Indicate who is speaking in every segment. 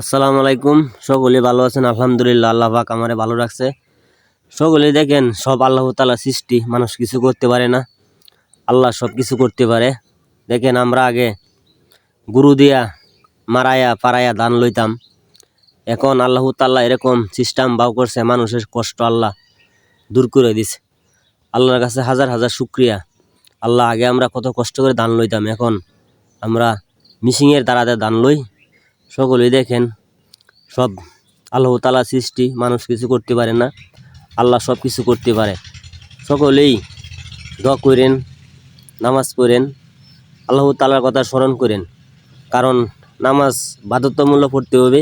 Speaker 1: আসসালামু আলাইকুম। সকলে ভালো আছেন? আলহামদুলিল্লাহ, আল্লাহ পাক আমারে ভালো রাখছে। সকলে দেখেন, সব আল্লাহ তাআলা সৃষ্টি, মানুষ কিছু করতে পারে না, আল্লাহ সব কিছু করতে পারে। দেখেন, আমরা আগে গুরু দিয়া মারায়া পারায়া ধান লইতাম। এখন আল্লাহ তাআলা এরকম সিস্টেম বাউ করছে, মানুষের কষ্ট আল্লাহ দূর করে দিছে। আল্লাহর কাছে হাজার হাজার শুকরিয়া। আল্লাহ, আগে আমরা কত কষ্ট করে ধান লইতাম, এখন আমরা মিশিংয়ের দ্বারাতে ধান লই। সকলেই দেখেন, সব আল্লাহ তাআলা সৃষ্টি, মানুষ কিছু করতে পারে না, আল্লাহ সব কিছু করতে পারে। সকলেই দোয়া করেন, নামাজ পড়েন, আল্লাহ তাআলার কথা স্মরণ করেন। কারণ নামাজ বাধ্যতামূলক পড়তে হবে।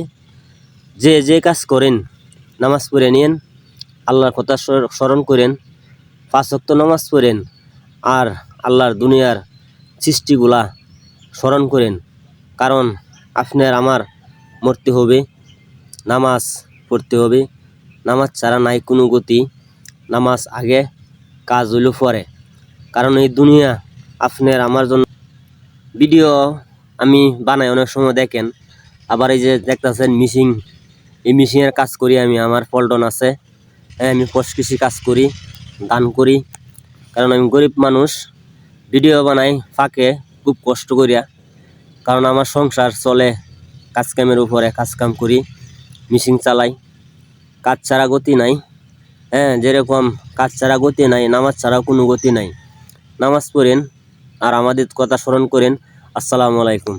Speaker 1: যে যে কাজ করেন নামাজ পড়ে নিন, আল্লাহর কথা স্মরণ করেন, 5 ওয়াক্ত নামাজ পড়েন, আর আল্লাহর দুনিয়ার সৃষ্টিগুলা স্মরণ করেন। কারণ আপনার আমার মরতে হবে, নামাজ পড়তে হবে। নামাজ ছাড়া নাই কোনো গতি। নামাজ আগে, কাজ হইল পরে। কারণ এই দুনিয়া আপনার আমার জন্য। ভিডিও আমি বানাই, অনেক সময় দেখেন। আবার এই যে দেখতেছেন মিশিং, এই মিশিংয়ের কাজ করি আমি। আমার পল্টন আছে, আমি কৃষি কাজ করি, দান করি। কারণ আমি গরিব মানুষ, ভিডিও বানাই ফাঁকে খুব কষ্ট করিয়া। কারণ আমার সংসার চলে কাজ কামের উপরে, কাজ কাম করি, মিশিং চালাই। কাজ ছাড়া গতি নাই। যেরকম কাজ ছাড়া গতি নাই, নামাজ ছাড়াও কোনো গতি নাই। নামাজ পড়েন আর আমাদের কথা স্মরণ করেন। আসসালামু আলাইকুম।